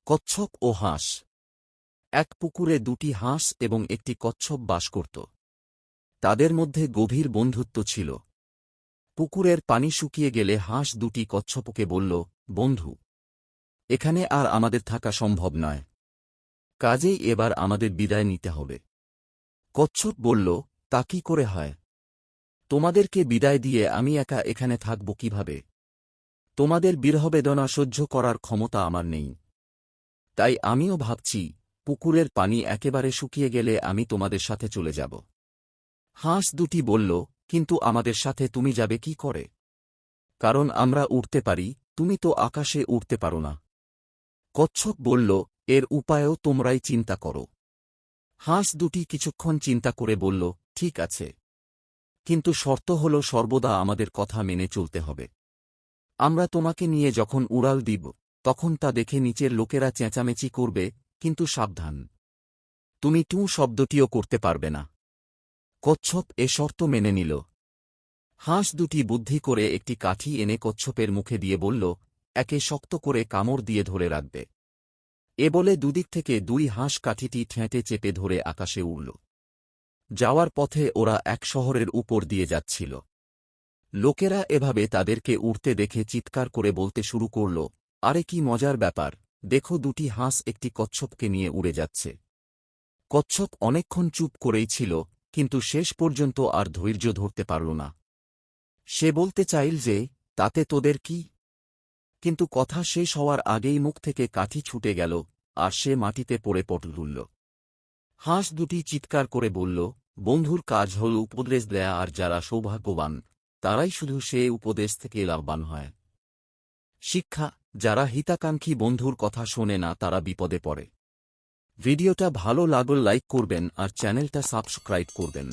কচ্ছপ ও হাঁস। এক পুকুরে দুটি হাঁস এবং একটি কচ্ছপ বাস করত। তাদের মধ্যে গভীর বন্ধুত্ব ছিল। পুকুরের পানি শুকিয়ে গেলে হাঁস দুটি কচ্ছপকে বলল, বন্ধু, এখানে আর আমাদের থাকা সম্ভব নয়, কাজেই এবার আমাদের বিদায় নিতে হবে। কচ্ছপ বলল, তা কি করে হয়? তোমাদেরকে বিদায় দিয়ে আমি একা এখানে থাকব কিভাবে? তোমাদের বিরহবেদনা সহ্য করার ক্ষমতা আমার নেই। তাই আমিও ভাবছি, পুকুরের পানি একেবারে শুকিয়ে গেলে আমি তোমাদের সাথে চলে যাব। হাঁস দুটি বলল, কিন্তু আমাদের সাথে তুমি যাবে কি করে? কারণ আমরা উড়তে পারি, তুমি তো আকাশে উড়তে পারো না। কচ্ছপ বলল, এর উপায়ও তোমরাই চিন্তা করো। হাঁস দুটি কিছুক্ষণ চিন্তা করে বলল, ঠিক আছে, কিন্তু শর্ত হল সর্বদা আমাদের কথা মেনে চলতে হবে। আমরা তোমাকে নিয়ে যখন উড়াল দিব, তখন তা দেখে নিচের লোকেরা চেঁচামেচি করবে, কিন্তু সাবধান, তুমি টুঁ শব্দটিও করতে পারবে না। কচ্ছপ এ শর্ত মেনে নিল। হাঁস দুটি বুদ্ধি করে একটি কাঠি এনে কচ্ছপের মুখে দিয়ে বলল, একে শক্ত করে কামড় দিয়ে ধরে রাখবে। এ বলে দুদিক থেকে দুই হাঁস কাঠিটি ঠেঁটে চেপে ধরে আকাশে উড়ল। যাওয়ার পথে ওরা এক শহরের উপর দিয়ে যাচ্ছিল। লোকেরা এভাবে তাদেরকে উড়তে দেখে চিৎকার করে বলতে শুরু করল, আরে কি মজার ব্যাপার, দেখো দুটি হাঁস একটি কচ্ছপকে নিয়ে উড়ে যাচ্ছে। কচ্ছপ অনেকক্ষণ চুপ করেই ছিল, কিন্তু শেষ পর্যন্ত আর ধৈর্য ধরতে পারল না। সে বলতে চাইল যে, তাতে তোদের কি? কিন্তু কথা শেষ হওয়ার আগেই মুখ থেকে কাঠি ছুটে গেল, আর সে মাটিতে পড়ে পটলুলল। হাঁস দুটি চিৎকার করে বলল, বন্ধুর কাজ হল উপদেশ দেয়া, আর যারা সৌভাগ্যবান তারাই শুধু সে উপদেশ থেকে লাভবান হয়। শিক্ষা: যারা হিতাকাঙ্ক্ষী বন্ধুর কথা শোনে না তারা বিপদে পড়ে। ভিডিওটা ভালো লাগলে লাইক করবেন আর চ্যানেলটা সাবস্ক্রাইব করবেন।